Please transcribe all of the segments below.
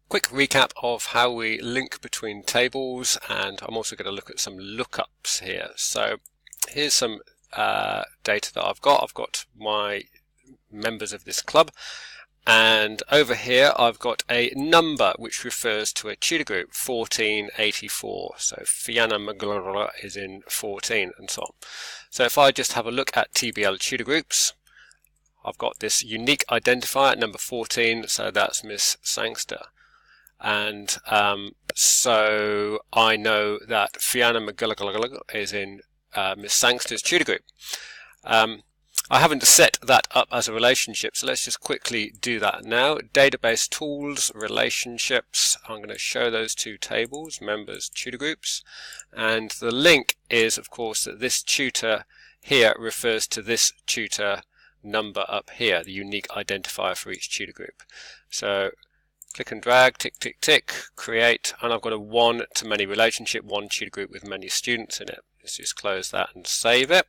Quick recap of how we link between tables, and I'm also going to look at some lookups here. So here's some data that I've got. I've got my members of this club, and over here I've got a number which refers to a tutor group, 1484. So Fianna McGlurra is in 14 and so on. So if I just have a look at TBL tutor groups, I've got this unique identifier, number 14, so that's Miss Sangster. And so I know that Fianna McGulligan is in Miss Sangster's tutor group. I haven't set that up as a relationship, so let's just quickly do that now. Database tools, relationships. I'm going to show those two tables, members, tutor groups. And the link is, of course, that this tutor here refers to this tutor number up here, the unique identifier for each tutor group. So click and drag, tick, tick, tick, create, and I've got a one-to-many relationship, one tutor group with many students in it. Let's just close that and save it.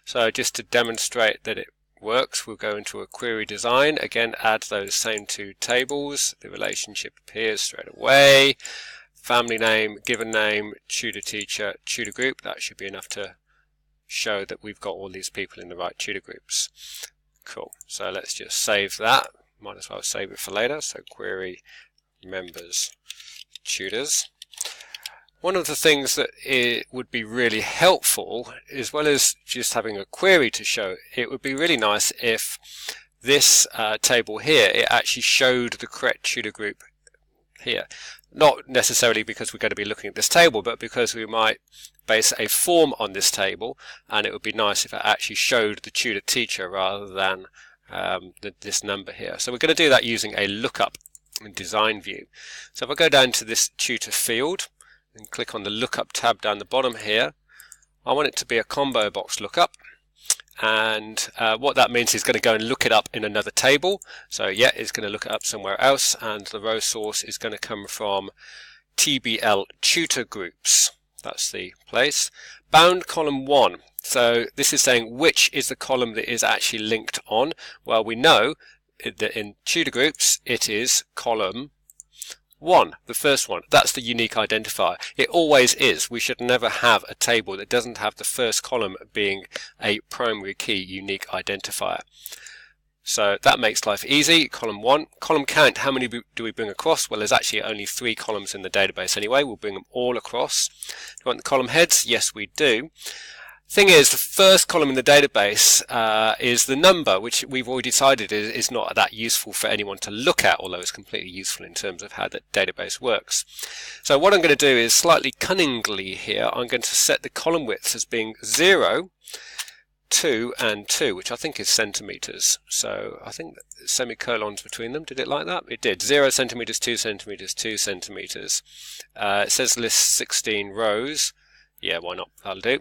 So just to demonstrate that it works, we'll go into a query design, again add those same two tables, the relationship appears straight away, family name, given name, tutor teacher, tutor group. That should be enough to show that we've got all these people in the right tutor groups. Cool, so let's just save that. Might as well save it for later. So query members tutors. One of the things that it would be really helpful, as well as just having a query to show, it would be really nice if this table here, it actually showed the correct tutor group here. Not necessarily because we're going to be looking at this table, but because we might base a form on this table, and it would be nice if it actually showed the tutor teacher rather than this number here. So we're going to do that using a lookup in design view. So if I go down to this tutor field and click on the lookup tab down the bottom here, I want it to be a combo box lookup, and what that means is going to go and look it up in another table. So yeah, it's going to look it up somewhere else, and the row source is going to come from TBL tutor groups. That's the place. Bound column 1. So this is saying which is the column that is actually linked on. Well, we know that in tutor groups it is column 1, the first one. That's the unique identifier. It always is. We should never have a table that doesn't have the first column being a primary key unique identifier. So that makes life easy. Column 1. Column count, how many do we bring across? Well, there's actually only 3 columns in the database anyway. We'll bring them all across. Do you want the column heads? Yes, we do. Thing is, the first column in the database is the number, which we've already decided is not that useful for anyone to look at, although it's completely useful in terms of how the database works. So what I'm going to do is, slightly cunningly here, I'm going to set the column widths as being 0, 2 and 2, which I think is centimeters. So I think semicolons between them. Did it like that? It did. 0 centimeters, 2 centimeters, 2 centimeters. It says list 16 rows. Yeah, why not? That'll do.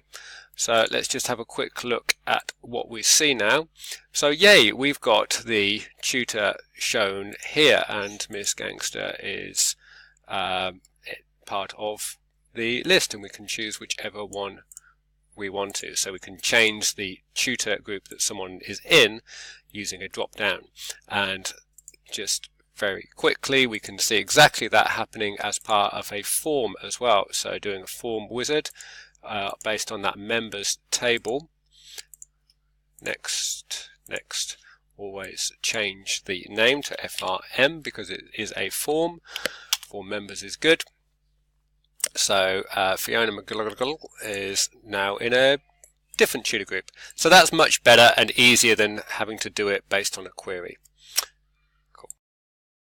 So let's just have a quick look at what we see now. So yay, we've got the tutor shown here, and Miss Gangster is part of the list, and we can choose whichever one we want to. So we can change the tutor group that someone is in using a drop down, and just very quickly we can see exactly that happening as part of a form as well. So doing a form wizard based on that members table. Next, always change the name to FRM because it is a form. Form members is good. So Fiona McGulligan is now in a different tutor group. So that's much better and easier than having to do it based on a query.